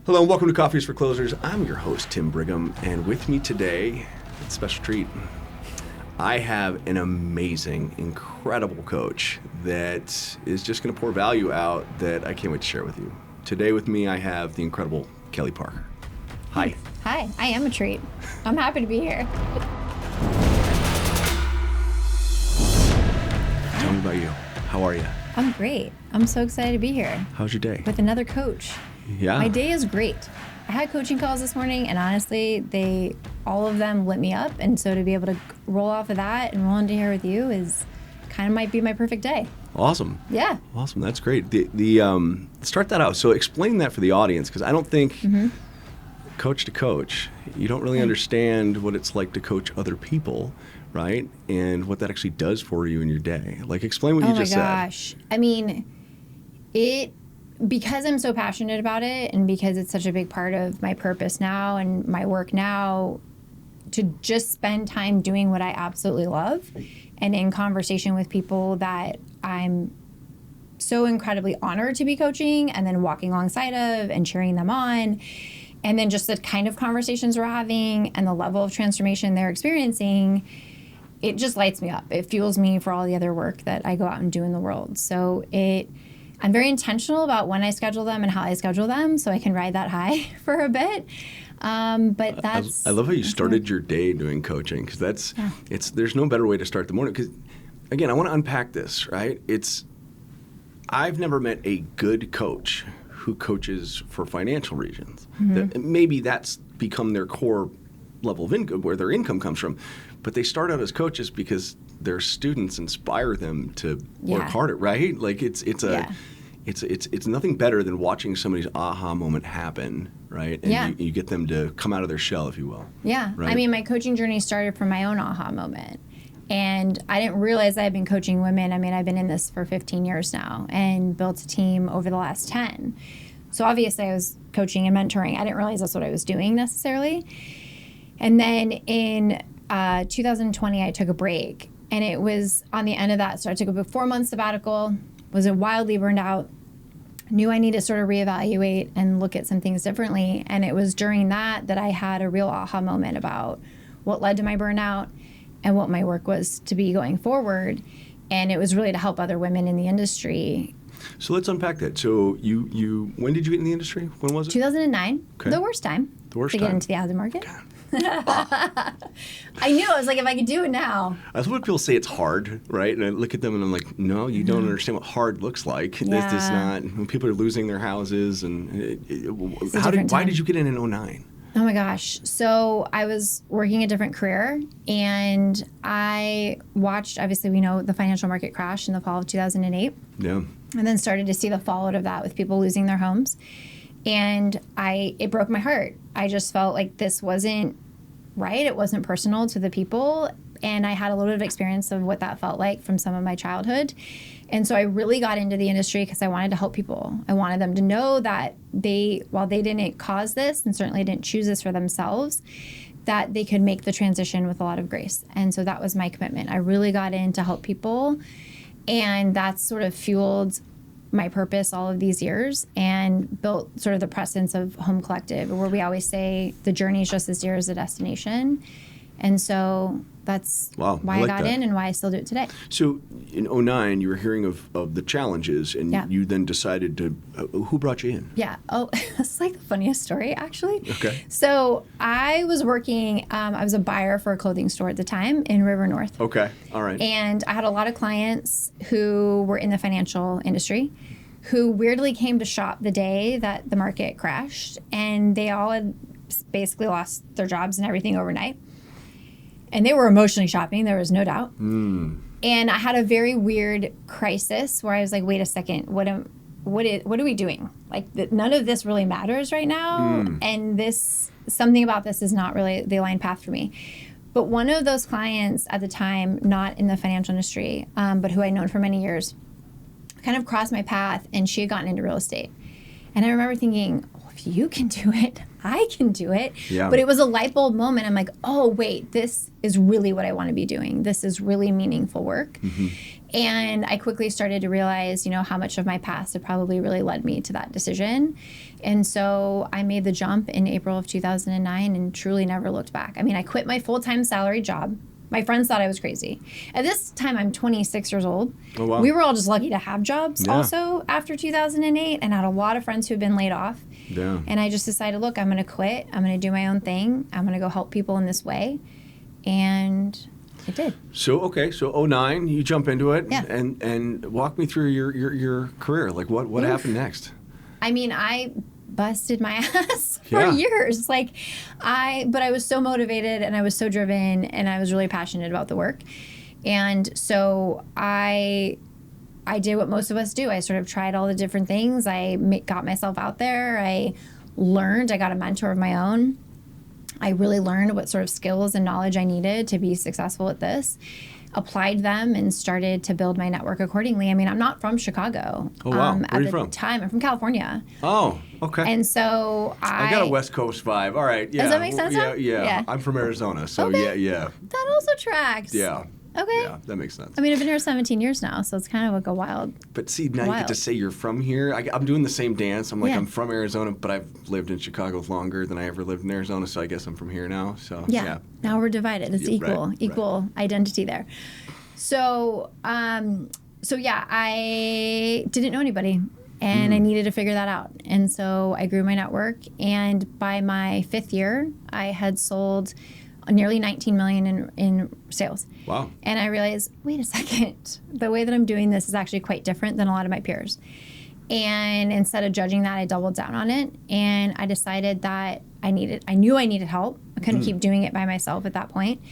Hello and welcome to Coffees for Closers. I'm your host, Tim Brigham, and with me today, it's a special treat. I have an amazing, incredible coach that is just going to pour value out that I can't wait to share with you. Today with me, I have the incredible Kelly Parker. Hi. Hi, I am a treat. I'm happy to be here. Tell me about you. All are you? I'm great. I'm so excited to be here. How's your day? With another coach. Yeah. My day is great. I had coaching calls this morning, and honestly, all of them lit me up. And so to be able to roll off of that and roll into here with you is kind of might be my perfect day. Awesome. Yeah. Awesome. That's great. The start that out. So explain that for the audience, because I don't think coach to coach, you don't really understand what it's like to coach other people, right? And what that actually does for you in your day. Like, explain what you just said. Oh my gosh. I mean, because I'm so passionate about it and because it's such a big part of my purpose now and my work now, to just spend time doing what I absolutely love and in conversation with people that I'm so incredibly honored to be coaching and then walking alongside of and cheering them on. And then just the kind of conversations we're having and the level of transformation they're experiencing, it just lights me up. It fuels me for all the other work that I go out and do in the world. So I'm very intentional about when I schedule them and how I schedule them so I can ride that high for a bit. But that's... I love how you started your day doing coaching, because there's no better way to start the morning. Because, again, I want to unpack this, right? I've never met a good coach who coaches for financial reasons. Maybe that's become their core level of income, where their income comes from. But they start out as coaches because their students inspire them to work harder, right? Like it's nothing better than watching somebody's aha moment happen, right? And you get them to come out of their shell, if you will. Yeah. Right? I mean, my coaching journey started from my own aha moment. And I didn't realize I had been coaching women. I mean, I've been in this for 15 years now and built a team over the last 10. So obviously I was coaching and mentoring. I didn't realize that's what I was doing necessarily. And then in 2020, I took a break. And it was on the end of that. So I took a 4-month sabbatical, was wildly burned out, knew I needed to sort of reevaluate and look at some things differently. And it was during that I had a real aha moment about what led to my burnout and what my work was to be going forward. And it was really to help other women in the industry. So let's unpack that. So you when did you get in the industry? When was it? 2009. Okay. The worst time. To get into the housing market. God. I knew. I was like, if I could do it now. I love when people say it's hard, right? And I look at them and I'm like, no, you don't understand what hard looks like. Yeah. This is not, when people are losing their houses. And why did you get in 2009? Oh my gosh. So I was working a different career and I watched, obviously we know the financial market crash in the fall of 2008. Yeah. And then started to see the fallout of that with people losing their homes. And it broke my heart. I just felt like this wasn't right. It wasn't personal to the people. And I had a little bit of experience of what that felt like from some of my childhood. And so I really got into the industry because I wanted to help people. I wanted them to know that while they didn't cause this and certainly didn't choose this for themselves, that they could make the transition with a lot of grace. And so that was my commitment. I really got in to help people. And that's sort of fueled my purpose all of these years and built sort of the presence of Home Collective, where we always say the journey is just as dear as the destination. And so that's why I got in and why I still do it today. So in 2009, you were hearing of the challenges and you then decided to, who brought you in? Yeah. Oh, it's like the funniest story, actually. Okay. So I was working, I was a buyer for a clothing store at the time in River North. Okay. All right. And I had a lot of clients who were in the financial industry who weirdly came to shop the day that the market crashed, and they all had basically lost their jobs and everything overnight. And they were emotionally shopping, there was no doubt. And I had a very weird crisis where I was like, wait a second, what are we doing? Like, none of this really matters right now. And something about this is not really the aligned path for me. But one of those clients at the time, not in the financial industry, but who I'd known for many years, kind of crossed my path, and she had gotten into real estate. And I remember thinking, oh, if you can do it, I can do it. Yeah. But it was a light bulb moment. I'm like, oh, wait, this is really what I want to be doing. This is really meaningful work. And I quickly started to realize, how much of my past had probably really led me to that decision. And so I made the jump in April of 2009 and truly never looked back. I mean, I quit my full-time salary job. My friends thought I was crazy. At this time, I'm 26 years old. Oh, wow. We were all just lucky to have jobs also after 2008, and I had a lot of friends who had been laid off. Yeah. And I just decided, look, I'm going to quit. I'm going to do my own thing. I'm going to go help people in this way. And I did. So, so 09, you jump into it. Yeah. And walk me through your career. Like, what happened next? I mean, I busted my ass for years. But I was so motivated and I was so driven and I was really passionate about the work. And so I did what most of us do. I sort of tried all the different things. I got myself out there. I learned. I got a mentor of my own. I really learned what sort of skills and knowledge I needed to be successful at this. Applied them and started to build my network accordingly. I mean, I'm not from Chicago. Oh, wow. Where are you from? At the time, I'm from California. Oh, okay. And so I got a West Coast vibe. All right. Yeah. Does that make sense? Yeah. I'm from Arizona. So, okay. yeah. That also tracks. Yeah. Okay. Yeah, that makes sense. I mean, I've been here 17 years now, so it's kind of like a wild. But see, now you get to say you're from here. I'm doing the same dance. I'm like, I'm from Arizona, but I've lived in Chicago longer than I ever lived in Arizona, so I guess I'm from here now. So yeah. Now we're divided. It's equal identity there. So, I didn't know anybody, and I needed to figure that out. And so I grew my network, and by my 5th year, I had sold nearly $19 million in sales. Wow. And I realized, wait a second, the way that I'm doing this is actually quite different than a lot of my peers. And instead of judging that, I doubled down on it. And I decided that I knew I needed help. I couldn't keep doing it by myself at that point.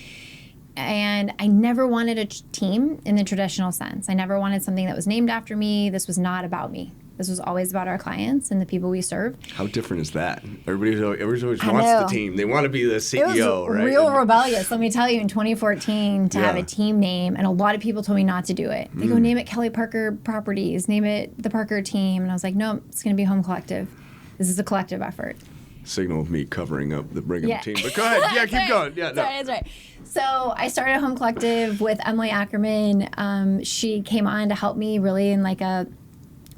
And I never wanted a team in the traditional sense. I never wanted something that was named after me. This was not about me. This was always about our clients and the people we serve. How different is that? Everybody always wants the team. They want to be the CEO, it was right? Real rebellious. Let me tell you, in 2014, to have a team name, and a lot of people told me not to do it. They go, name it Kelly Parker Properties, name it the Parker Team. And I was like, no, it's going to be Home Collective. This is a collective effort. Signal of me covering up the Brigham team. But go ahead. Yeah, keep going. Yeah, That's right. So I started Home Collective with Emily Ackerman. She came on to help me really in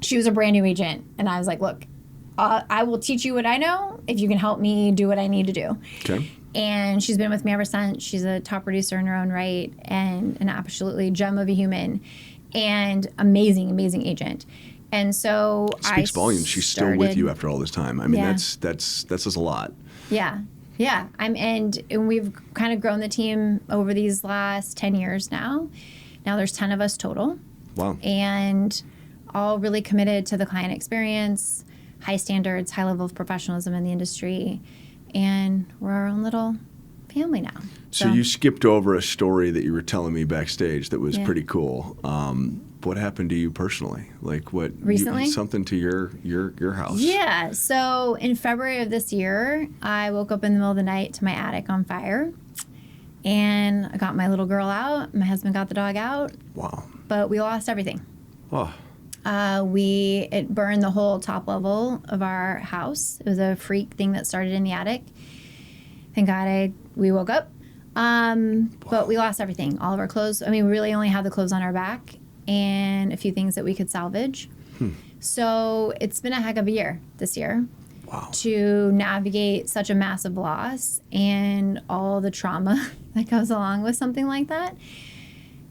she was a brand new agent. And I was like, look, I will teach you what I know if you can help me do what I need to do. Okay. And she's been with me ever since. She's a top producer in her own right and an absolutely gem of a human and amazing, amazing agent. And so it speaks volumes. She's still with you after all this time. I mean, that says a lot. Yeah. Yeah. And we've kind of grown the team over these last 10 years now. Now there's 10 of us total. Wow. And all really committed to the client experience, high standards, high level of professionalism in the industry. And we're our own little family now. So you skipped over a story that you were telling me backstage that was pretty cool. What happened to you personally? Like what recently? Something to your house? Yeah. So in February of this year, I woke up in the middle of the night to my attic on fire. And I got my little girl out. My husband got the dog out. Wow. But we lost everything. Oh. It burned the whole top level of our house. It was a freak thing that started in the attic. Thank God we woke up. But we lost everything. All of our clothes. I mean, we really only had the clothes on our back and a few things that we could salvage. So it's been a heck of a year this year. Wow. To navigate such a massive loss and all the trauma that goes along with something like that.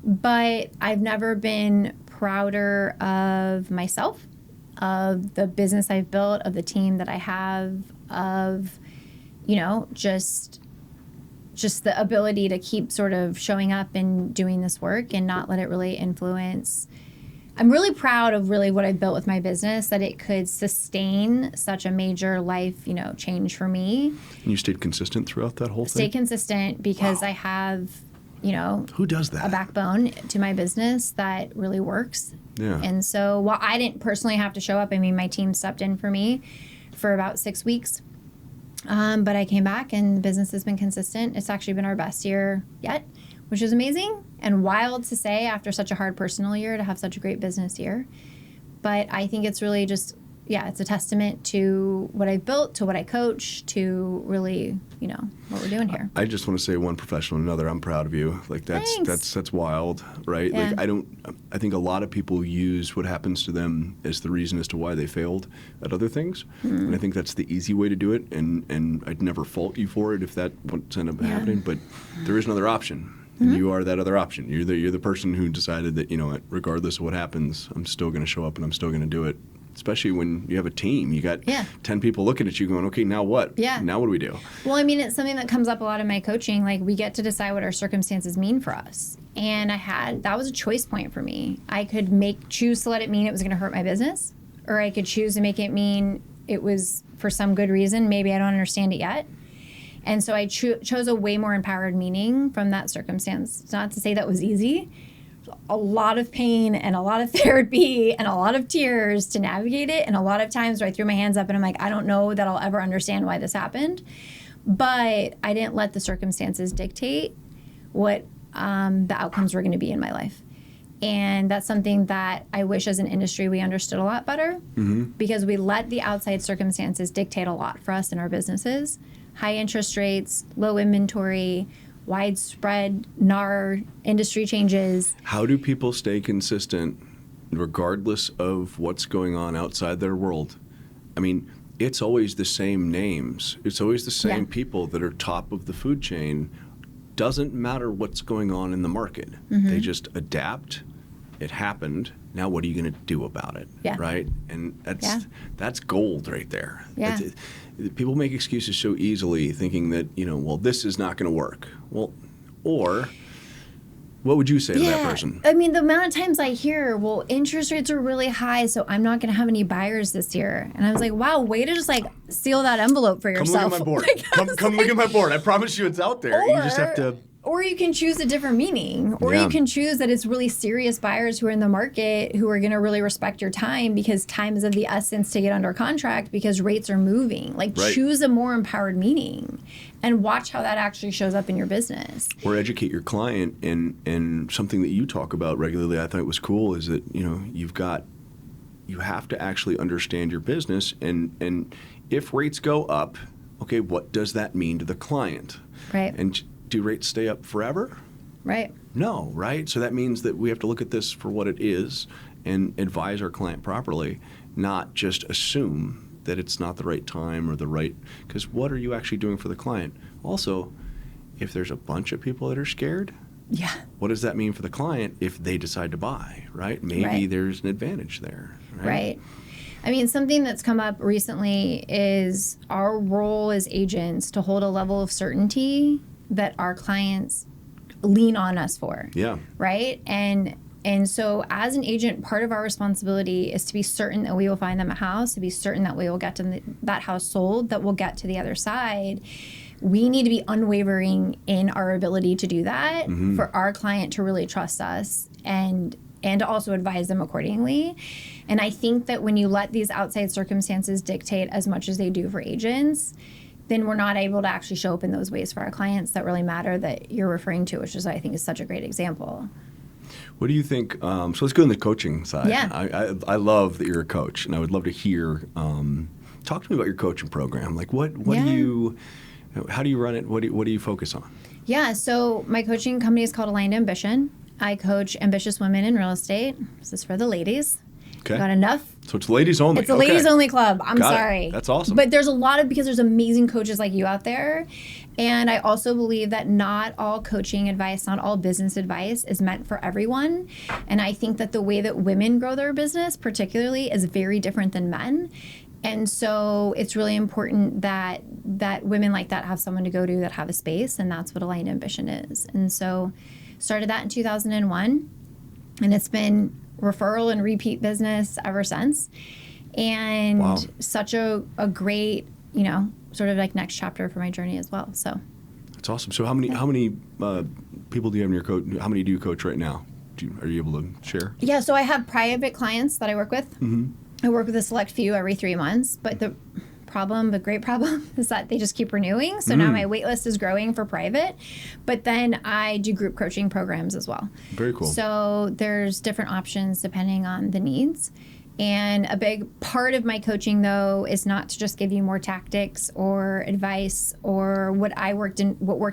But I've never been prouder of myself, of the business I've built, of the team that I have, of, just the ability to keep sort of showing up and doing this work and not let it really influence. I'm really proud of really what I built with my business, that it could sustain such a major life, change for me. And you stayed consistent throughout that whole thing? Stay consistent because I have, who does that? A backbone to my business that really works. Yeah. And so while I didn't personally have to show up, I mean, my team stepped in for me for about 6 weeks. But I came back and the business has been consistent. It's actually been our best year yet, which is amazing and wild to say after such a hard personal year to have such a great business year. But I think it's really just, it's a testament to what I've built, to what I coach, to really, what we're doing here. I just want to say, one professional, another, I'm proud of you. Like that's wild, right? Yeah. Like I think a lot of people use what happens to them as the reason as to why they failed at other things. And I think that's the easy way to do it. And I'd never fault you for it if that what's ended up happening. But there is another option. And you are that other option. You're the person who decided that, regardless of what happens, I'm still going to show up and I'm still going to do it. Especially when you have a team. You got 10 people looking at you going, okay, now what? Yeah. Now what do we do? Well, I mean, it's something that comes up a lot in my coaching. Like, we get to decide what our circumstances mean for us. And that was a choice point for me. I could choose to let it mean it was going to hurt my business, or I could choose to make it mean it was for some good reason. Maybe I don't understand it yet. And so I chose a way more empowered meaning from that circumstance. It's not to say that was easy. A lot of pain and a lot of therapy and a lot of tears to navigate it. And a lot of times where I threw my hands up and I'm like, I don't know that I'll ever understand why this happened. But I didn't let the circumstances dictate what the outcomes were going to be in my life. And that's something that I wish as an industry we understood a lot better, because we let the outside circumstances dictate a lot for us in our businesses. High interest rates, low inventory, widespread NAR industry changes. How do people stay consistent regardless of what's going on outside their world? I mean, it's always the same names. It's always the same people that are top of the food chain. Doesn't matter what's going on in the market. They just adapt. It happened. Now what are you going to do about it? Yeah. Right? And that's gold right there. Yeah. People make excuses so easily, thinking that, this is not going to work. Well, or what would you say to that person? I mean, the amount of times I hear, well, interest rates are really high, so I'm not going to have any buyers this year. And I was like, wow, way to just seal that envelope for yourself. Come look at my board. Come look at my board. I promise you it's out there. You just have to... Or you can choose a different meaning. Or you can choose that it's really serious buyers who are in the market who are going to really respect your time, because time is of the essence to get under contract because rates are moving. Choose a more empowered meaning and watch how that actually shows up in your business. Or educate your client. And something that you talk about regularly, I thought it was cool, is that, you have to actually understand your business. And if rates go up, okay, what does that mean to the client? Right. And do rates stay up forever? Right. No, right? So that means that we have to look at this for what it is and advise our client properly, not just assume that it's not the right time or because what are you actually doing for the client? Also, if there's a bunch of people that are scared, what does that mean for the client if they decide to buy, right? Maybe there's an advantage there, right? I mean, something that's come up recently is our role as agents to hold a level of certainty that our clients lean on us for. Yeah. Right? And so as an agent, part of our responsibility is to be certain that we will find them a house, to be certain that we will get to that house sold, that we'll get to the other side. We need to be unwavering in our ability to do that for our client to really trust us and to also advise them accordingly. And I think that when you let these outside circumstances dictate as much as they do for agents, then we're not able to actually show up in those ways for our clients that really matter that you're referring to, which is, I think, is such a great example. What do you think? So let's go on the coaching side. Yeah. I love that you're a coach, and I would love to hear. Talk to me about your coaching program. Like, what do you? How do you run it? What do you focus on? Yeah. So my coaching company is called Aligned Ambition. I coach ambitious women in real estate. This is for the ladies. Okay. Got enough? So it's ladies only. It's a ladies only club. I'm sorry. That's awesome. But there's because there's amazing coaches like you out there. And I also believe that not all coaching advice, not all business advice is meant for everyone. And I think that the way that women grow their business particularly is very different than men. And so it's really important that women like that have someone to go to, that have a space. And that's what Aligned Ambition is. And so started that in 2001. And it's been referral and repeat business ever since. And such a great, sort of like next chapter for my journey as well. So that's awesome. So how many people do you have in your coach? How many do you coach right now? Are you able to share? Yeah, so I have private clients that I work with. I work with a select few every 3 months, but the great problem is that they just keep renewing. So now my wait list is growing for private, but then I do group coaching programs as well. Very cool. So there's different options depending on the needs. And a big part of my coaching, though, is not to just give you more tactics or advice or what worked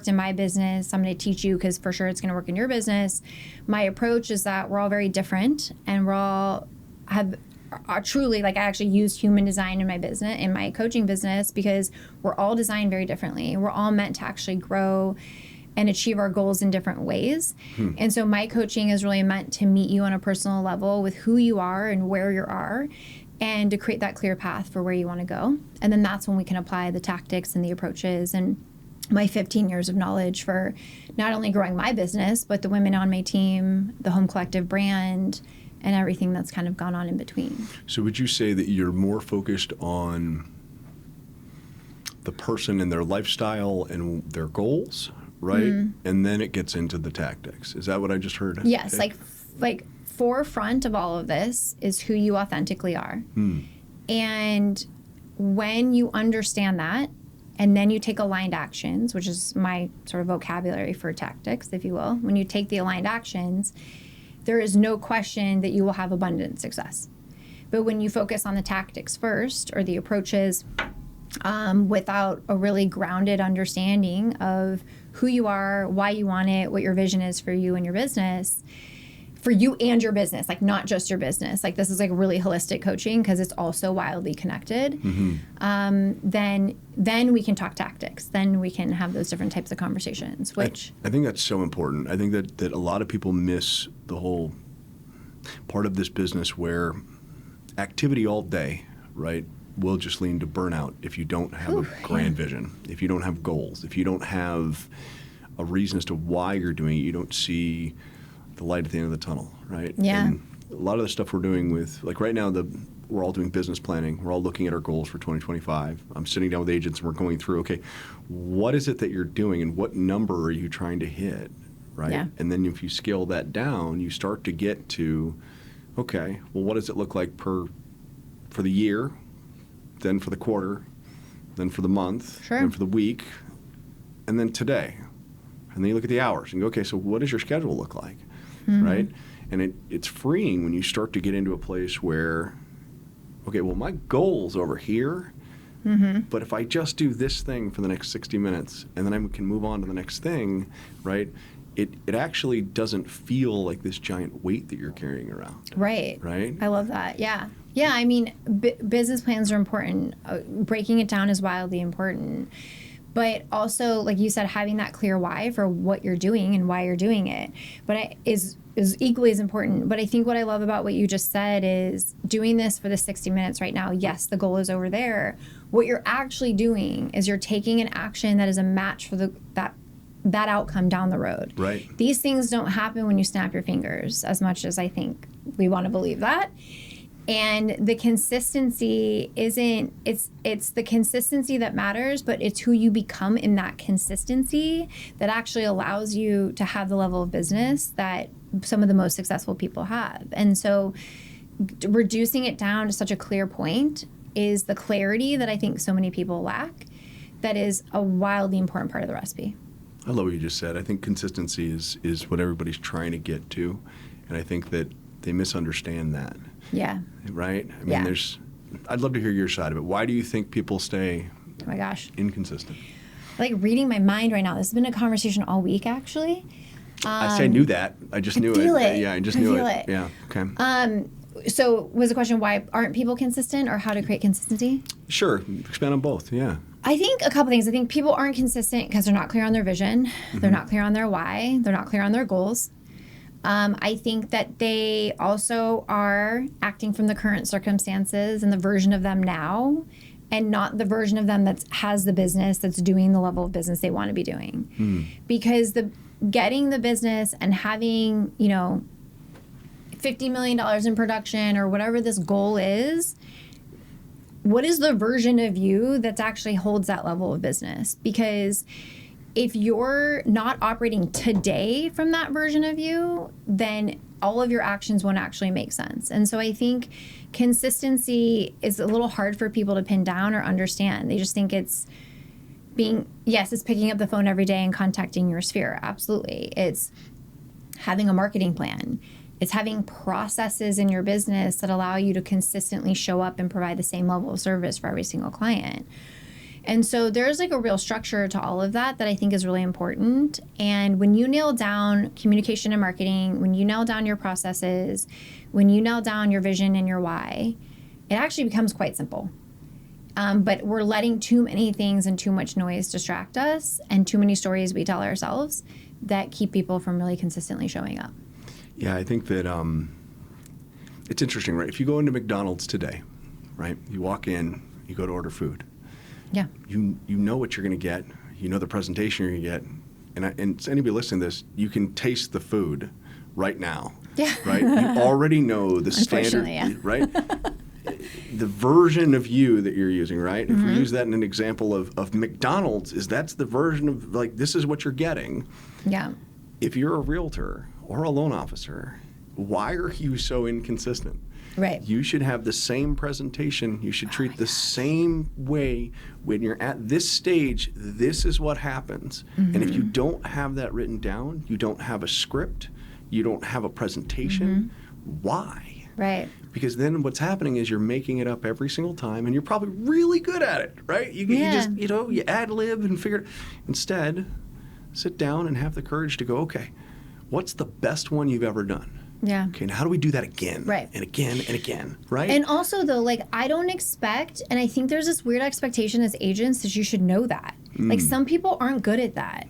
in my business. I'm going to teach you because for sure it's going to work in your business. My approach is that we're all very different, and are truly, like, I actually use human design in my business, in my coaching business, because we're all designed very differently. We're all meant to actually grow and achieve our goals in different ways. And so my coaching is really meant to meet you on a personal level with who you are and where you are, and to create that clear path for where you want to go. And then that's when we can apply the tactics and the approaches and my 15 years of knowledge for not only growing my business, but the women on my team, the Home Collective brand, and everything that's kind of gone on in between. So would you say that you're more focused on the person and their lifestyle and their goals, right? And then it gets into the tactics. Is that what I just heard? Yes, okay. like forefront of all of this is who you authentically are. And when you understand that, and then you take aligned actions, which is my sort of vocabulary for tactics, if you will. When you take the aligned actions, there is no question that you will have abundant success. But when you focus on the tactics first, or the approaches, without a really grounded understanding of who you are, why you want it, what your vision is for you and your business, like not just your business, like this is like really holistic coaching because it's also wildly connected, then we can talk tactics. Then we can have those different types of conversations, which I think that's so important. I think that a lot of people miss the whole part of this business where activity all day, right, will just lead to burnout if you don't have a grand vision, if you don't have goals, if you don't have a reason as to why you're doing it, you don't see the light at the end of the tunnel, right? Yeah. And a lot of the stuff we're doing with, like right now, we're all doing business planning. We're all looking at our goals for 2025. I'm sitting down with agents and we're going through, okay, what is it that you're doing and what number are you trying to hit, right? Yeah. And then if you scale that down, you start to get to, okay, well, what does it look like for the year, then for the quarter, then for the month, then for the week, and then today. And then you look at the hours and go, okay, so what does your schedule look like, right? And it's freeing when you start to get into a place where, okay, well, my goal's over here, but if I just do this thing for the next 60 minutes and then I can move on to the next thing, right, it actually doesn't feel like this giant weight that you're carrying around. Right. Right? I love that. Yeah. Yeah, I mean, business plans are important. Breaking it down is wildly important. But also, like you said, having that clear why for what you're doing and why you're doing it, is equally as important. But I think what I love about what you just said is doing this for the 60 minutes right now. Yes, the goal is over there. What you're actually doing is you're taking an action that is a match for that outcome down the road. Right. These things don't happen when you snap your fingers, as much as I think we want to believe that. And the consistency it's the consistency that matters, but it's who you become in that consistency that actually allows you to have the level of business that some of the most successful people have. And so reducing it down to such a clear point is the clarity that I think so many people lack. That is a wildly important part of the recipe. I love what you just said. I think consistency is what everybody's trying to get to. And I think that they misunderstand that. Yeah. Right? I mean, I'd love to hear your side of it. Why do you think people stay oh my gosh, inconsistent? Like reading my mind right now. This has been a conversation all week, actually. I knew that. I just knew it. Yeah, I just knew it. Yeah, okay. So was the question, why aren't people consistent, or how to create consistency? Sure. Expand on both, yeah. I think a couple things. I think people aren't consistent because they're not clear on their vision. They're not clear on their why. They're not clear on their goals. I think that they also are acting from the current circumstances and the version of them now, and not the version of them that has the business, that's doing the level of business they want to be doing. Because getting the business and having, $50 million in production or whatever this goal is, what is the version of you that actually holds that level of business? Because if you're not operating today from that version of you, then all of your actions won't actually make sense. And so I think consistency is a little hard for people to pin down or understand. They just think it's it's picking up the phone every day and contacting your sphere. Absolutely. It's having a marketing plan. It's having processes in your business that allow you to consistently show up and provide the same level of service for every single client. And so there's like a real structure to all of that I think is really important. And when you nail down communication and marketing, when you nail down your processes, when you nail down your vision and your why, it actually becomes quite simple. But we're letting too many things and too much noise distract us, and too many stories we tell ourselves that keep people from really consistently showing up. Yeah, I think that it's interesting, right? If you go into McDonald's today, right? You walk in, you go to order food. Yeah. You know what you're going to get. You know the presentation you're going to get. And anybody listening to this, you can taste the food right now. Yeah. Right? You already know the standard, yeah. right? The version of you that you're using, right? If we use that in an example of McDonald's, that's the version of, like, this is what you're getting. Yeah. If you're a realtor or a loan officer, why are you so inconsistent? Right. You should have the same presentation. You should treat the same way when you're at this stage. This is what happens. And if you don't have that written down, you don't have a script, you don't have a presentation, why? Right. Because then what's happening is you're making it up every single time, and you're probably really good at it, right? You just, you ad lib and figure it. Instead, sit down and have the courage to go, okay, what's the best one you've ever done? Yeah. Okay, now how do we do that again? Right. And again and again, right? And also, though, like, I don't expect, and I think there's this weird expectation as agents that you should know that. Like, some people aren't good at that.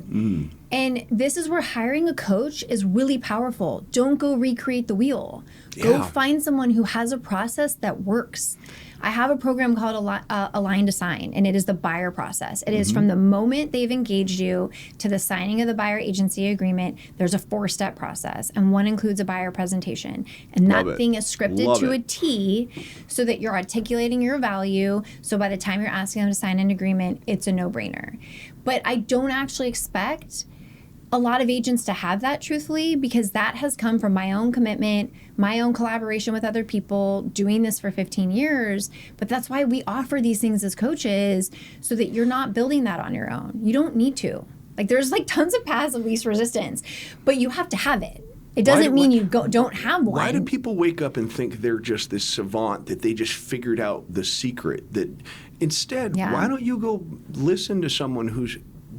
And this is where hiring a coach is really powerful. Don't go recreate the wheel. Go find someone who has a process that works. I have a program called Align to Sign, and it is the buyer process. It is from the moment they've engaged you to the signing of the buyer agency agreement. There's a 4-step process, and one includes a buyer presentation. And that thing is scripted to a T so that you're articulating your value. So by the time you're asking them to sign an agreement, it's a no-brainer. But I don't actually expect a lot of agents to have that, truthfully, because that has come from my own commitment, my own collaboration with other people, doing this for 15 years. But that's why we offer these things as coaches, so that you're not building that on your own. You don't need to. Like, there's like tons of paths of least resistance, but you have to have it. It doesn't mean you don't have one. Why do people wake up and think they're just this savant, that they just figured out the secret? That instead, why don't you go listen to someone who's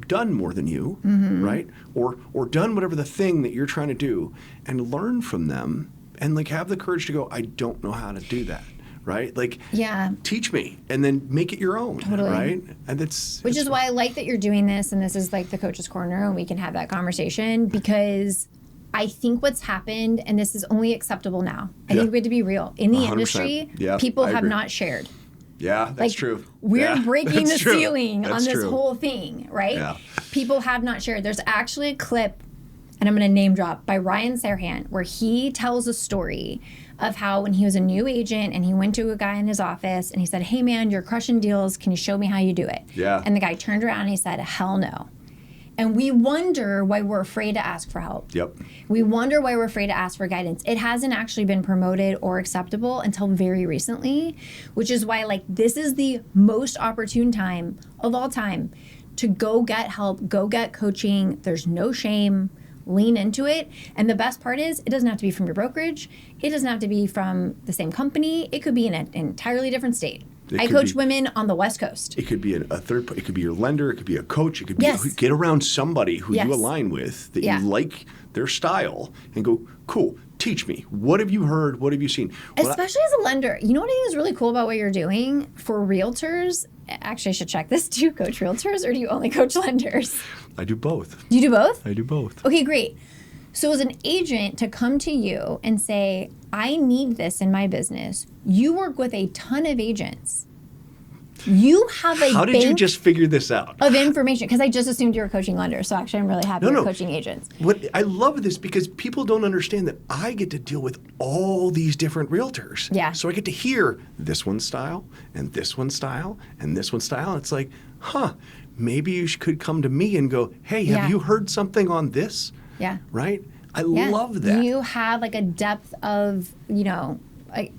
done more than you, right? Or done whatever the thing that you're trying to do, and learn from them, and like have the courage to go, I don't know how to do that, right? Like, teach me, and then make it your own, right? And which is why I like that you're doing this, and this is like the Coach's Corner, and we can have that conversation, because I think what's happened, and this is only acceptable now, I think we have to be real. In the 100%. Industry, people have not shared. Yeah, that's true. We're breaking the ceiling on this whole thing, right? Yeah. People have not shared. There's actually a clip, and I'm going to name drop, by Ryan Serhant, where he tells a story of how when he was a new agent and he went to a guy in his office and he said, hey man, you're crushing deals. Can you show me how you do it? Yeah. And the guy turned around and he said, hell no. And we wonder why we're afraid to ask for help. Yep. We wonder why we're afraid to ask for guidance. It hasn't actually been promoted or acceptable until very recently, which is why, like, this is the most opportune time of all time to go get help, go get coaching. There's no shame. Lean into it. And the best part is, it doesn't have to be from your brokerage. It doesn't have to be from the same company. It could be in an entirely different state. I coach women on the West Coast. It could be a third. It could be your lender. It could be a coach. It could be get around somebody who you align with, that you like their style, and go, cool, teach me. What have you heard? What have you seen? Especially as a lender. You know what I think is really cool about what you're doing for realtors? Actually, I should check this. Do you coach realtors, or do you only coach lenders? I do both. You do both? I do both. Okay, great. So as an agent, to come to you and say, I need this in my business, you work with a ton of agents. You have a How did you just figure this out? Of information, because I just assumed you were coaching lenders. So actually, I'm really happy you're coaching agents. I love this, because people don't understand that I get to deal with all these different realtors. Yeah. So I get to hear this one's style, and this one's style, and this one's style. And it's like, maybe you could come to me and go, hey, have you heard something on this? Yeah. Right? I love that. You have like a depth of,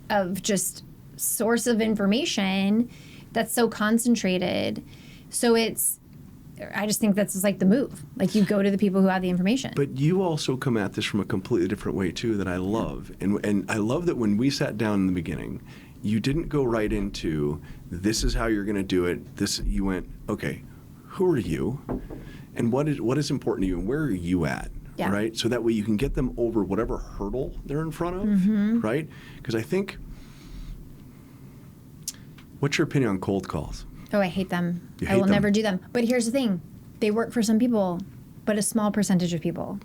of just source of information that's so concentrated. So it's I just think that's just like the move. Like you go to the people who have the information. But you also come at this from a completely different way too that I love. And I love that when we sat down in the beginning, you didn't go right into this is how you're going to do it. You went, okay, who are you? And what is important to you and where are you at? Yeah. Right? So that way you can get them over whatever hurdle they're in front of, right? Because I think, what's your opinion on cold calls? Oh, I hate them. You I hate will them? never do them. But here's the thing. They work for some people, but a small percentage of people.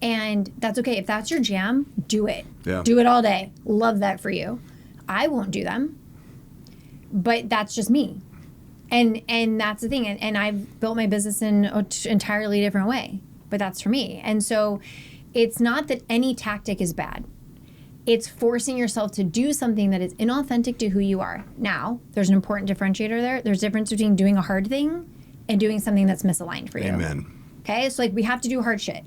And that's okay. If that's your jam, do it. Yeah. Do it all day. Love that for you. I won't do them. But that's just me. And that's the thing. And I've built my business in an entirely different way. But that's for me. And so it's not that any tactic is bad. It's forcing yourself to do something that is inauthentic to who you are. Now, there's an important differentiator there. There's a difference between doing a hard thing and doing something that's misaligned for you. Amen. Okay? So, like, we have to do hard shit.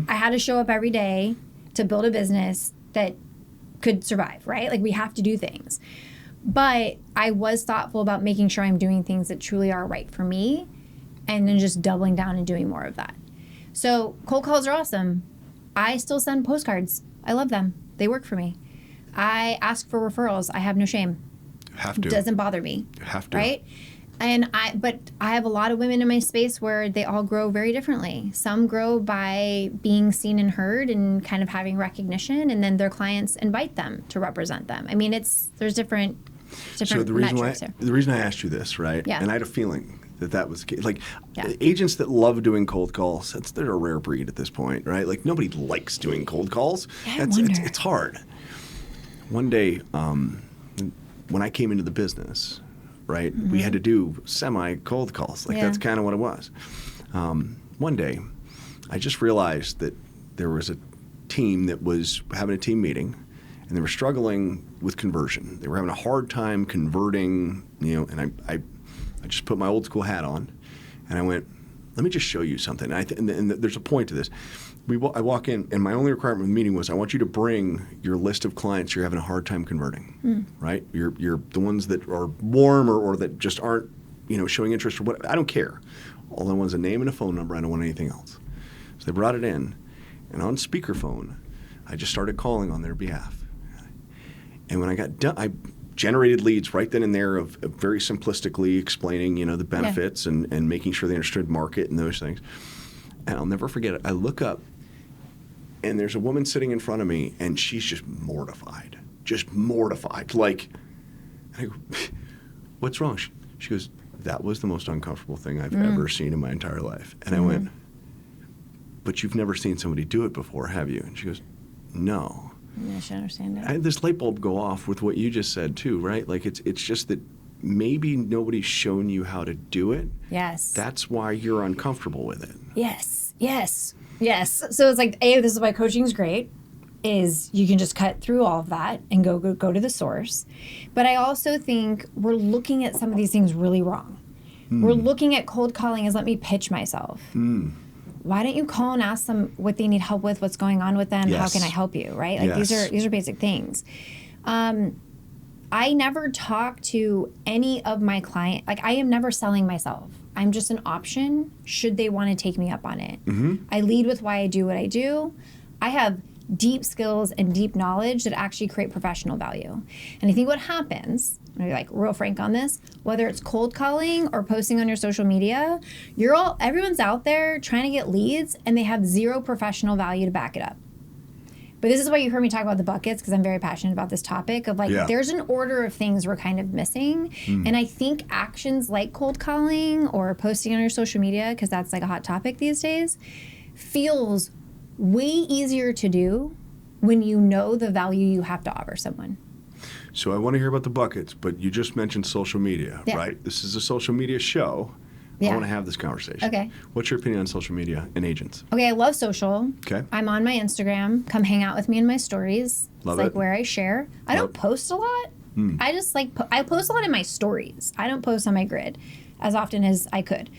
I had to show up every day to build a business that could survive, right? Like, we have to do things. But I was thoughtful about making sure I'm doing things that truly are right for me and then just doubling down and doing more of that. So, cold calls are awesome. I still send postcards. I love them. They work for me. I ask for referrals. I have no shame. Have to. It doesn't bother me. You have to. Right? But I have a lot of women in my space where they all grow very differently. Some grow by being seen and heard and kind of having recognition, and then their clients invite them to represent them. I mean, there's different So the reason metrics here. the reason I asked you this, right? Yeah. And I had a feeling that was the case. Like Yeah. agents that love doing cold calls, they're a rare breed at this point, right? Like nobody likes doing cold calls. Yeah, I wonder. It's hard. One day, when I came into the business, right, we had to do semi cold calls. Like Yeah. that's kind of what it was. One day, I just realized that there was a team that was having a team meeting, and they were struggling with conversion. They were having a hard time converting, and I just put my old school hat on, and I went, let me just show you something. And there's a point to this. I walk in, and my only requirement of the meeting was I want you to bring your list of clients you're having a hard time converting, right? You're the ones that are warm or that just aren't, showing interest or what. I don't care. All I want is a name and a phone number. I don't want anything else. So they brought it in, and on speakerphone, I just started calling on their behalf. And when I got done, I generated leads right then and there of very simplistically explaining, the benefits and making sure they understood market and those things. And I'll never forget it. I look up, and there's a woman sitting in front of me, and she's just mortified. Like, and I go, what's wrong? She goes, that was the most uncomfortable thing I've ever seen in my entire life. And I went, but you've never seen somebody do it before, have you? And she goes, no. I should understand it. I had this light bulb go off with what you just said too, right? Like it's just that maybe nobody's shown you how to do it. Yes. That's why you're uncomfortable with it. Yes. So it's like, this is why coaching is great, is you can just cut through all of that and go to the source. But I also think we're looking at some of these things really wrong. We're looking at cold calling as let me pitch myself. Why don't you call and ask them what they need help with, what's going on with them, Yes. how can I help you, right? Like these are basic things. I never talk to any of my clients. Like I am never selling myself. I'm just an option should they want to take me up on it. I lead with why I do what I do. I have deep skills and deep knowledge that actually create professional value. And I think what happens, I'm gonna be like real frank on this, whether it's cold calling or posting on your social media, everyone's out there trying to get leads and they have zero professional value to back it up. But this is why you heard me talk about the buckets, because I'm very passionate about this topic of there's an order of things we're kind of missing. And I think actions like cold calling or posting on your social media, because that's like a hot topic these days, feels way easier to do when you know the value you have to offer someone. So I want to hear about the buckets, but you just mentioned social media, right? This is a social media show. I want to have this conversation. Okay. What's your opinion on social media and agents? Okay, I love social. Okay. I'm on my Instagram. Come hang out with me in my stories. Love it's it. like where I share. I don't post a lot. I just I post a lot in my stories. I don't post on my grid as often as I could.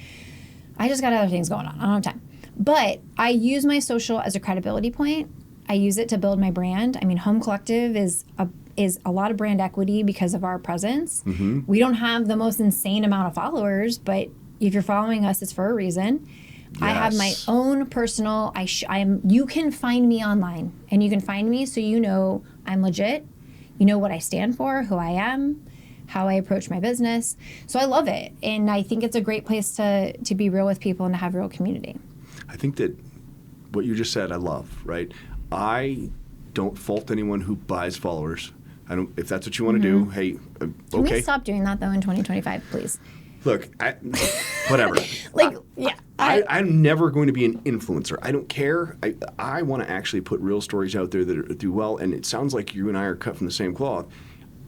I just got other things going on. I don't have time. But I use my social as a credibility point. I use it to build my brand. I mean, Home Collective is a lot of brand equity because of our presence. We don't have the most insane amount of followers, but if you're following us, it's for a reason. Yes. I have my own personal, you can find me online, and you can find me so you know I'm legit. You know what I stand for, who I am, how I approach my business. So I love it. And I think it's a great place to be real with people and to have real community. I think that what you just said, I love, right? I don't fault anyone who buys followers. If that's what you want to do, hey, okay. Can we stop doing that, though, in 2025, please? Look, whatever. I'm never going to be an influencer. I don't care. I want to actually put real stories out there that do well, and it sounds like you and I are cut from the same cloth.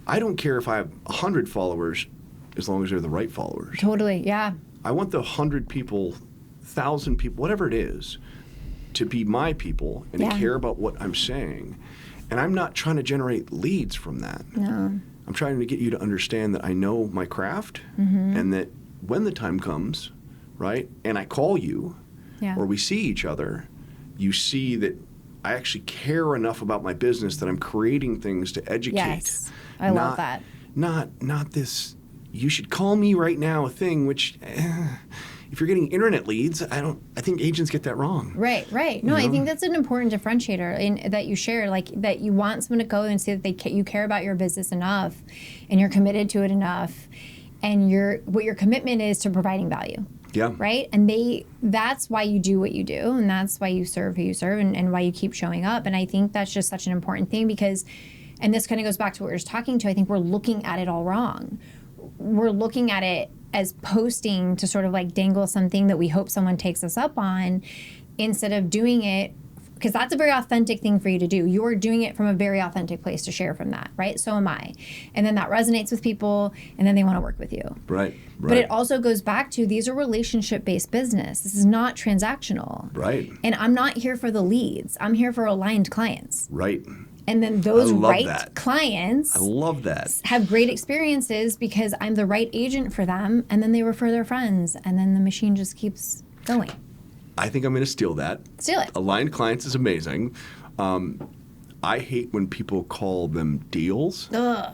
I don't care if I have 100 followers as long as they're the right followers. Totally, yeah. I want the 100 people, 1,000 people, whatever it is, to be my people and to care about what I'm saying. And I'm not trying to generate leads from that. No. I'm trying to get you to understand that I know my craft and that when the time comes, right, and I call you or we see each other, you see that I actually care enough about my business that I'm creating things to educate. Yes, I love that. Not this, you should call me right now thing, which if you're getting internet leads, I think agents get that wrong. Right. No, I think that's an important differentiator that you share, like that you want someone to go and say that you care about your business enough and you're committed to it enough and what your commitment is to providing value. Yeah. Right? And that's why you do what you do, and that's why you serve who you serve, and why you keep showing up. And I think that's just such an important thing because, and this kind of goes back to what we were just talking to, I think we're looking at it all wrong. We're looking at it as posting to sort of like dangle something that we hope someone takes us up on, instead of doing it, because that's a very authentic thing for you to do. You're doing it from a very authentic place to share from that, right? So am I. And then that resonates with people, and then they want to work with you. Right. But it also goes back to, these are relationship-based business. This is not transactional. Right. And I'm not here for the leads. I'm here for aligned clients. Right. And then those clients, I love that, have great experiences because I'm the right agent for them, and then they refer their friends, and then the machine just keeps going. I think I'm going to steal that. Steal it. Aligned clients is amazing. I hate when people call them deals. Ugh.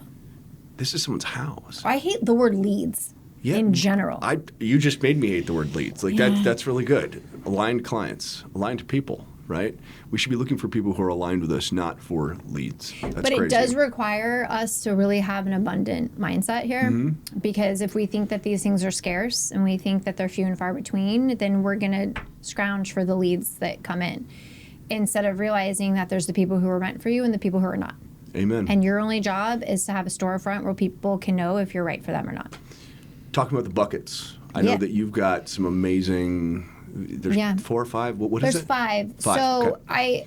This is someone's house. I hate the word leads in general. You just made me hate the word leads. That's really good. Aligned clients, aligned people. Right? We should be looking for people who are aligned with us, not for leads. But crazy. It does require us to really have an abundant mindset here, because if we think that these things are scarce and we think that they're few and far between, then we're going to scrounge for the leads that come in, instead of realizing that there's the people who are meant for you and the people who are not. Amen. And your only job is to have a storefront where people can know if you're right for them or not. Talking about the buckets, I know that you've got some amazing... There's 4 or 5? What is it? There's 5. So okay.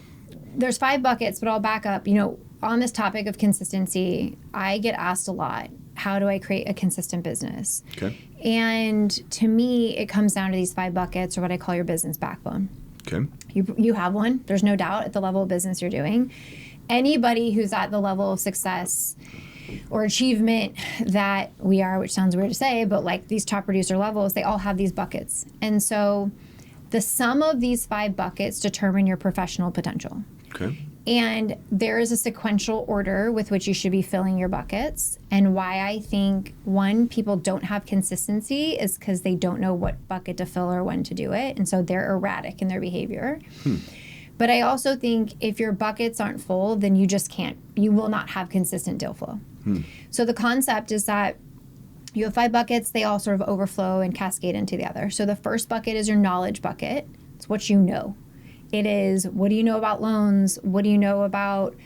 There's 5 buckets, but I'll back up. On this topic of consistency, I get asked a lot, how do I create a consistent business? Okay. And to me, it comes down to these 5 buckets, or what I call your business backbone. Okay. You have one. There's no doubt at the level of business you're doing. Anybody who's at the level of success or achievement that we are, which sounds weird to say, but like these top producer levels, they all have these buckets. And so the sum of these 5 buckets determine your professional potential. Okay. And there is a sequential order with which you should be filling your buckets. And why I think, one, people don't have consistency is because they don't know what bucket to fill or when to do it. And so they're erratic in their behavior. But I also think if your buckets aren't full, then you will not have consistent deal flow. So the concept is that you have 5 buckets, they all sort of overflow and cascade into the other. So the first bucket is your knowledge bucket. It's what you know. It is, what do you know about loans? What do you know about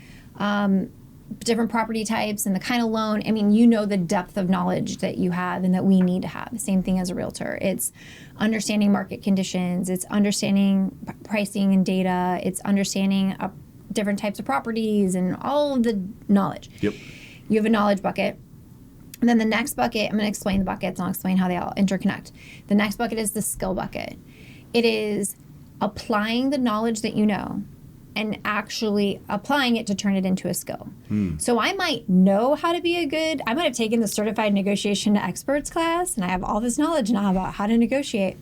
different property types and the kind of loan? I mean, you know the depth of knowledge that you have and that we need to have. Same thing as a realtor. It's understanding market conditions. It's understanding pricing and data. It's understanding different types of properties and all of the knowledge. Yep. You have a knowledge bucket. And then the next bucket, I'm going to explain the buckets and I'll explain how they all interconnect. The next bucket is the skill bucket. It is applying the knowledge that you know and actually applying it to turn it into a skill. So I might know how to be I might have taken the certified negotiation experts class and I have all this knowledge now about how to negotiate.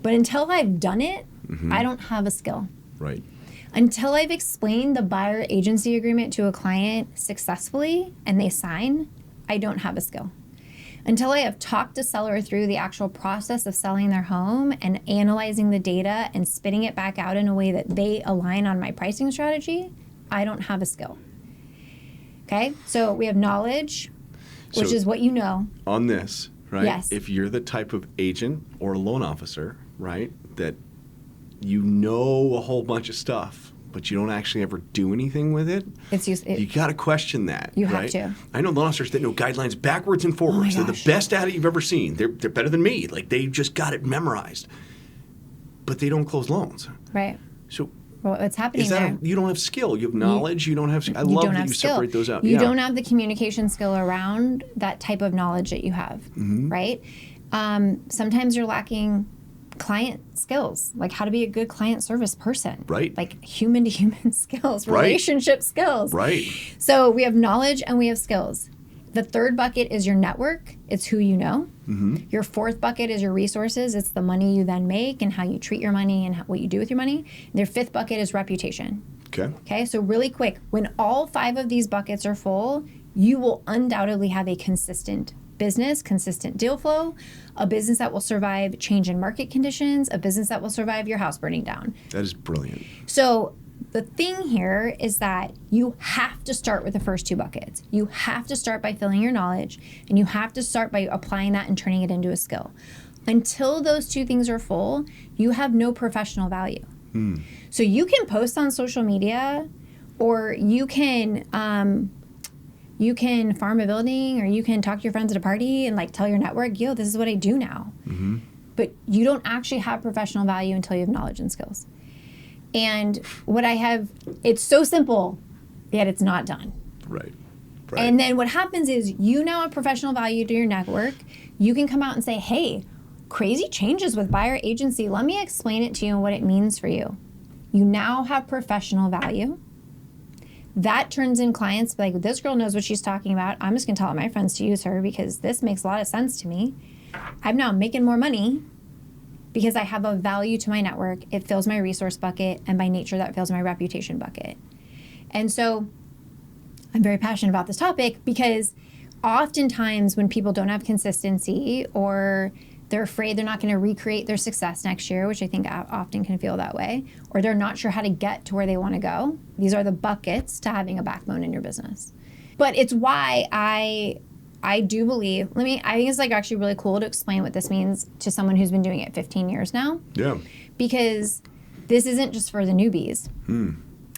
But until I've done it, I don't have a skill. Right. Until I've explained the buyer agency agreement to a client successfully and they sign, I don't have a skill. Until I have talked a seller through the actual process of selling their home and analyzing the data and spitting it back out in a way that they align on my pricing strategy, I don't have a skill. Okay? So we have knowledge, which is what you know. On this, right? Yes. If you're the type of agent or loan officer, right, that you know a whole bunch of stuff, but you don't actually ever do anything with it, you got to question that. You right? have to. I know loan officers that know guidelines backwards and forwards. Oh, they're the best at it you've ever seen. They're better than me. Like, they just got it memorized. But they don't close loans. Right. So what's happening is that you don't have skill. You have knowledge. You don't have I love that you separate those out. You don't have the communication skill around that type of knowledge that you have, right? Sometimes you're lacking client skills, like how to be a good client service person. Right. Like human to human skills, relationship skills. Right. So we have knowledge and we have skills. The third bucket is your network. It's who you know. Your fourth bucket is your resources. It's the money you then make and how you treat your money and what you do with your money. And your fifth bucket is reputation. Okay, so really quick, when all 5 of these buckets are full, you will undoubtedly have a consistent business, consistent deal flow, a business that will survive change in market conditions, a business that will survive your house burning down. That is brilliant. So the thing here is that you have to start with the first 2 buckets. You have to start by filling your knowledge, and you have to start by applying that and turning it into a skill. Until those 2 things are full, you have no professional value. So you can post on social media, or you can farm a building, or you can talk to your friends at a party and like tell your network, yo, this is what I do now. But you don't actually have professional value until you have knowledge and skills. And what I have, it's so simple, yet it's not done. Right. And then what happens is you now have professional value to your network. You can come out and say, hey, crazy changes with buyer agency. Let me explain it to you and what it means for you. You now have professional value. That turns in clients like, this girl knows what she's talking about. I'm just going to tell all my friends to use her because this makes a lot of sense to me. I'm now making more money because I have a value to my network. It fills my resource bucket, and by nature, that fills my reputation bucket. And so I'm very passionate about this topic because oftentimes when people don't have consistency, or they're afraid they're not going to recreate their success next year, which I think often can feel that way, or they're not sure how to get to where they want to go. These are the buckets to having a backbone in your business. But it's why I do believe, I think it's like actually really cool to explain what this means to someone who's been doing it 15 years now. Yeah. Because this isn't just for the newbies.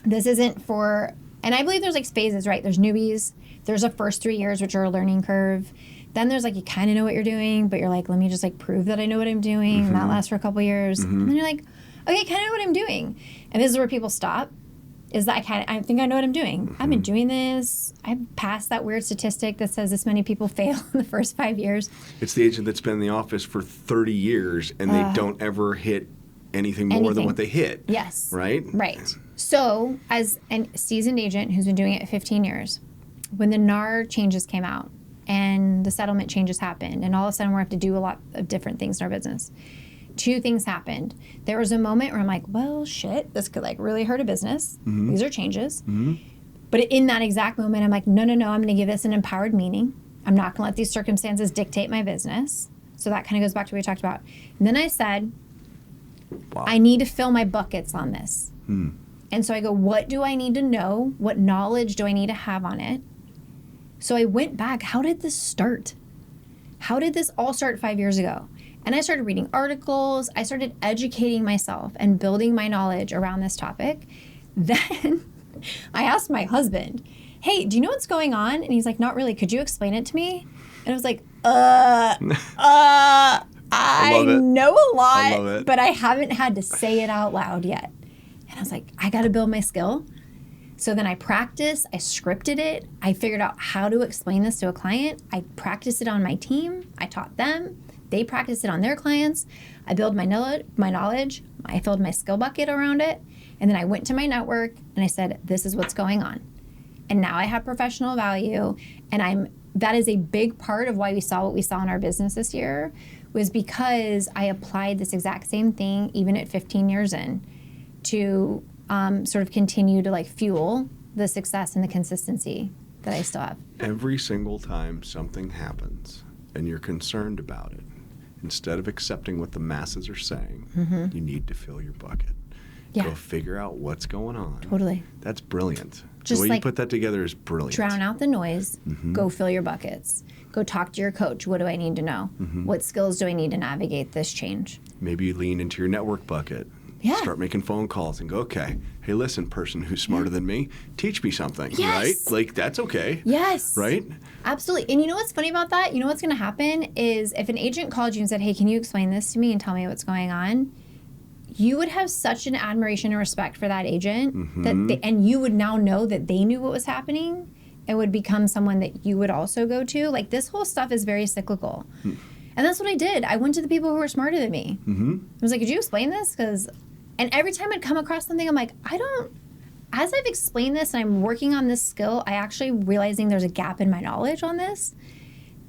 This isn't for, and I believe there's like phases, right? There's newbies, there's a first 3 years, which are a learning curve. Then there's like, you kind of know what you're doing, but you're like, let me just like prove that I know what I'm doing. And that lasts for a couple years. And then you're like, okay, I kind of know what I'm doing. And this is where people stop. Is that I think I know what I'm doing. I've been doing this. I've passed that weird statistic that says this many people fail in the first 5 years. It's the agent that's been in the office for 30 years and they don't ever hit anything more than what they hit. Yes. Right? Right. So as a seasoned agent who's been doing it 15 years, when the NAR changes came out and the settlement changes happened, and all of a sudden we have to do a lot of different things in our business, 2 things happened. There was a moment where I'm like, well, shit, this could like really hurt a business. These are changes. But in that exact moment, I'm like, no, I'm going to give this an empowered meaning. I'm not going to let these circumstances dictate my business. So that kind of goes back to what we talked about. And then I said, I need to fill my buckets on this. And so I go, what do I need to know? What knowledge do I need to have on it? So I went back. How did this start? How did this all start 5 years ago? And I started reading articles. I started educating myself and building my knowledge around this topic. Then I asked my husband, hey, do you know what's going on? And he's like, not really. Could you explain it to me? And I was like, I know a lot, but I haven't had to say it out loud yet. And I was like, I got to build my skill. So then I practiced, I scripted it, I figured out how to explain this to a client. I practiced it on my team, I taught them, they practiced it on their clients. I built my knowledge, I filled my skill bucket around it, and then I went to my network and I said, this is what's going on. And now I have professional value, and that is a big part of why we saw what we saw in our business this year, was because I applied this exact same thing even at 15 years in to sort of continue to like fuel the success and the consistency that I still have. Every single time something happens, and you're concerned about it, instead of accepting what the masses are saying, you need to fill your bucket. Yeah. Go figure out what's going on. Totally. That's brilliant. Just the way like, you put that together is brilliant. Drown out the noise. Go fill your buckets. Go talk to your coach. What do I need to know? What skills do I need to navigate this change? Maybe you lean into your network bucket. Yeah. Start making phone calls and go, okay, hey, listen, person who's smarter than me, teach me something, Yes. right? Like, that's okay. Yes. Right? Absolutely. And you know what's funny about that? You know what's going to happen is if an agent called you and said, hey, can you explain this to me and tell me what's going on? You would have such an admiration and respect for that agent and you would now know that they knew what was happening and would become someone that you would also go to. Like, this whole stuff is very cyclical. And that's what I did. I went to the people who were smarter than me. I was like, could you explain this? And every time I'd come across something, I'm like, as I've explained this and I'm working on this skill, I actually realizing there's a gap in my knowledge on this.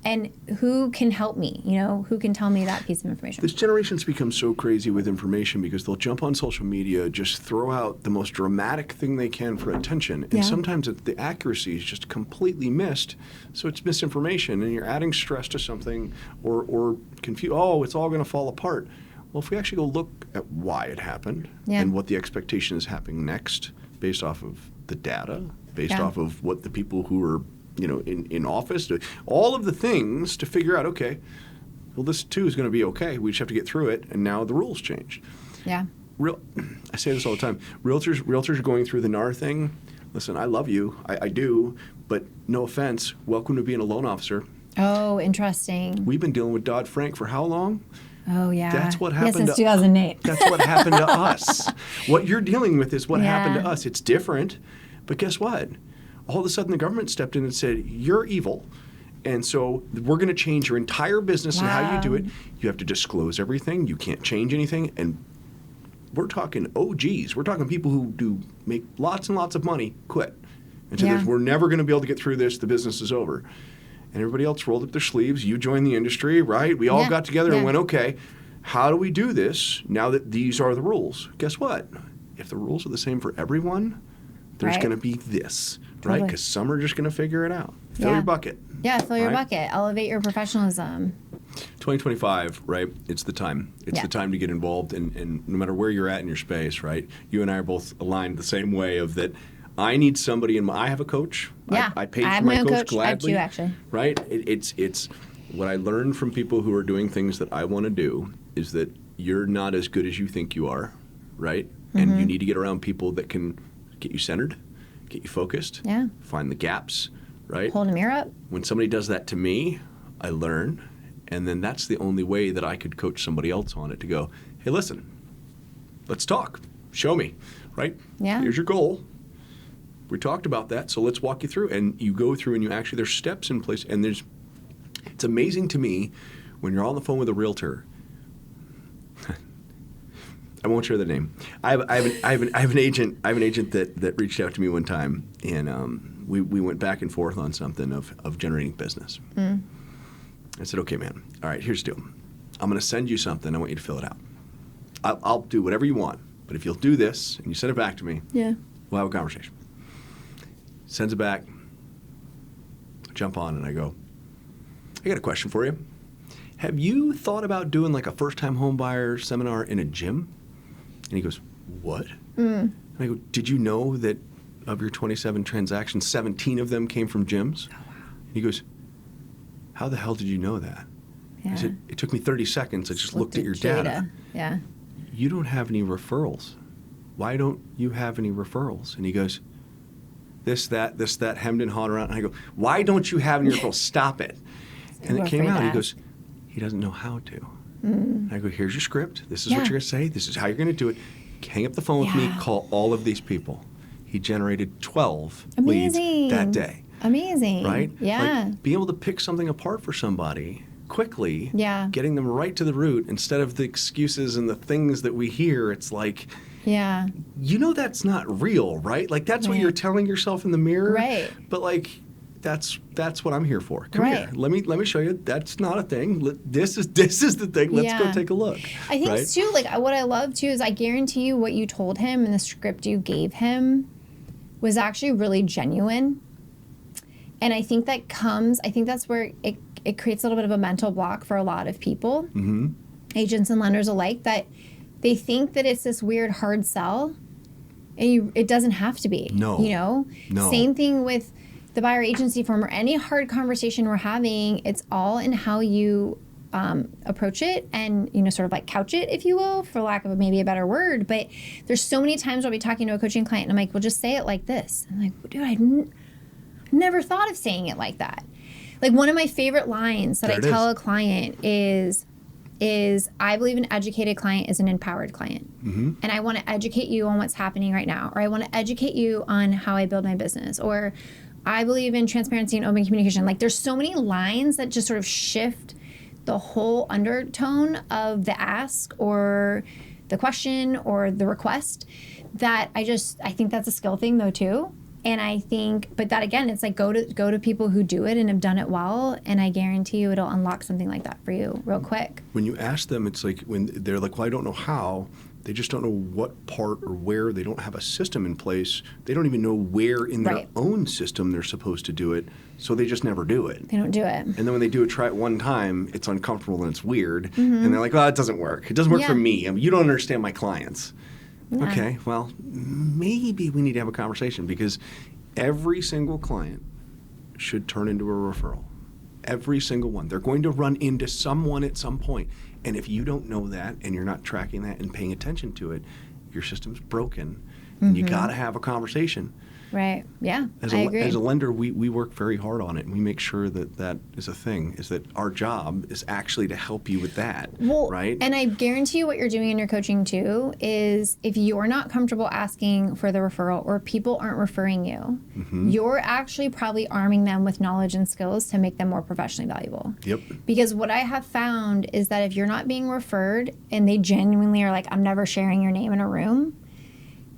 And who can help me? Who can tell me that piece of information? This generation's become so crazy with information because they'll jump on social media, just throw out the most dramatic thing they can for attention. And sometimes the accuracy is just completely missed. So it's misinformation and you're adding stress to something or confuse. Oh, it's all going to fall apart. Well, if we actually go look at why it happened and what the expectation is happening next based off of the data, based off of what the people who are in office, all of the things to figure out, okay, well, this too is going to be okay. We just have to get through it. And now the rules changed. Yeah. I say this all the time. Realtors are going through the NAR thing. Listen, I love you. I do. But no offense. Welcome to being a loan officer. Oh, interesting. We've been dealing with Dodd-Frank for how long? Oh, yeah. That's what happened since 2008. That's what happened to us. What you're dealing with is what happened to us. It's different. But guess what? All of a sudden, the government stepped in and said, you're evil. And so we're going to change your entire business and how you do it. You have to disclose everything. You can't change anything. And we're talking OGs. We're talking people who make lots and lots of money, quit. And so we're never going to be able to get through this. The business is over. And everybody else rolled up their sleeves. You joined the industry, right? We all got together and went, okay, how do we do this now that these are the rules? Guess what? If the rules are the same for everyone, there's going to be this. Right? Because some are just going to figure it out. Fill your bucket. Yeah, fill your bucket. Elevate your professionalism. 2025, right? It's the time. It's the time to get involved. And no matter where you're at in your space, right? You and I are both aligned the same way of that I need somebody I have a coach. Yeah. I paid for my coach gladly. I have two, actually. Right? It's what I learned from people who are doing things that I want to do is that you're not as good as you think you are, right? And you need to get around people that can get you centered. Get you focused, find the gaps, right? Hold a mirror up. When somebody does that to me, I learn, and then that's the only way that I could coach somebody else on it to go, hey, listen, let's talk. Show me, right? Yeah. Here's your goal. We talked about that, so let's walk you through. And you go through and there's steps in place, and it's amazing to me when you're on the phone with a realtor. I won't share the name. I have an agent that reached out to me one time, and we went back and forth on something of generating business. I said, okay, man. All right, here's the deal. I'm going to send you something. I want you to fill it out. I'll do whatever you want, but if you'll do this and you send it back to me, we'll have a conversation. Sends it back. I jump on and I go, I got a question for you. Have you thought about doing like a first-time home buyer seminar in a gym? And he goes, what? And I go, did you know that of your 27 transactions, 17 of them came from gyms? Oh, wow. And he goes, how the hell did you know that? I said, it took me 30 seconons. I just looked at your data. Yeah. You don't have any referrals. Why don't you have any referrals? And he goes, this, that, hemmed and hawed around. And I go, why don't you have any referrals? Stop it. And it came out. He goes, he doesn't know how to. And I go, here's your script. This is what you're going to say. This is how you're going to do it. Hang up the phone with me. Call all of these people. He generated 12 leads that day. Amazing. Right? Yeah. Like, being able to pick something apart for somebody quickly, getting them right to the root instead of the excuses and the things that we hear. It's like, that's not real, right? Like, that's what you're telling yourself in the mirror. Right. But, like, that's what I'm here for. Come here. Let me show you. That's not a thing. This is the thing. Let's go take a look. I think too, like what I love too is I guarantee you what you told him and the script you gave him was actually really genuine. And I think that's where it creates a little bit of a mental block for a lot of people, agents and lenders alike, that they think that it's this weird hard sell, and it doesn't have to be. No. No. Same thing with the buyer agency firm or any hard conversation we're having. It's all in how you approach it and, sort of like couch it, if you will, for lack of maybe a better word. But there's so many times I'll be talking to a coaching client and I'm like, well, just say it like this. I'm like, dude, I never thought of saying it like that. Like, one of my favorite lines that I tell a client is I believe an educated client is an empowered client. And I want to educate you on what's happening right now, or I want to educate you on how I build my business, or I believe in transparency and open communication. Like, there's so many lines that just sort of shift the whole undertone of the ask or the question or the request, that I think that's a skill thing though too. And I think, but that again, it's like go to people who do it and have done it well, and I guarantee you it'll unlock something like that for you real quick. When you ask them, it's like when they're like, well, I don't know how. They just don't know what part or where. They don't have a system in place. They don't even know where in their own system they're supposed to do it, so they just never do it. They don't do it. And then when they do it, try it one time, it's uncomfortable and it's weird. And they're like, well, it doesn't work. It doesn't work for me. I mean, you don't understand my clients. Yeah. Okay, well, maybe we need to have a conversation, because every single client should turn into a referral. Every single one. They're going to run into someone at some point. And if you don't know that and you're not tracking that and paying attention to it, your system's broken. And you got to have a conversation. Right. Yeah, I agree. As a lender, we work very hard on it, and we make sure that is a thing, is that our job is actually to help you with that, right? And I guarantee you what you're doing in your coaching too is, if you're not comfortable asking for the referral, or people aren't referring you, you're actually probably arming them with knowledge and skills to make them more professionally valuable. Yep. Because what I have found is that if you're not being referred and they genuinely are like, I'm never sharing your name in a room,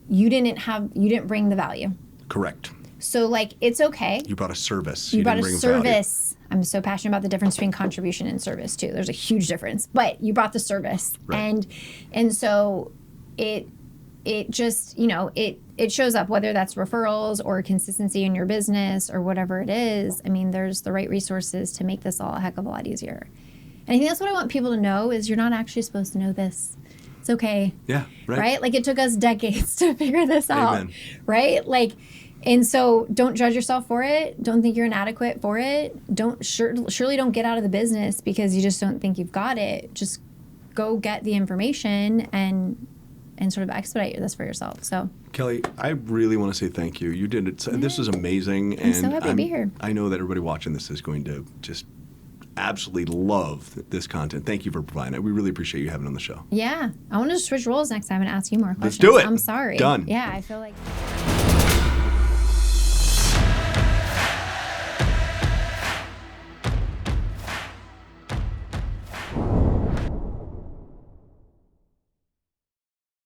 you didn't bring the value. Correct. So, like, it's okay. You brought a service. You brought a service. I'm so passionate about the difference between contribution and service too. There's a huge difference, but you brought the service, and so it just, it shows up, whether that's referrals or consistency in your business or whatever it is. I mean, there's the right resources to make this all a heck of a lot easier. And I think that's what I want people to know, is you're not actually supposed to know this. It's okay. Yeah, right. Like, it took us decades to figure this out. Amen. Right? Like, and so don't judge yourself for it. Don't think you're inadequate for it. Surely don't get out of the business because you just don't think you've got it. Just go get the information and sort of expedite this for yourself. So, Kelly, I really want to say thank you. You did it. This is amazing. I'm so happy to be here. I know that everybody watching this is going to just absolutely love this content. Thank you for providing it. We really appreciate you having it on the show. Yeah. I want to switch roles next time and ask you more questions. Let's do it. I'm sorry. Done. Yeah, I feel like...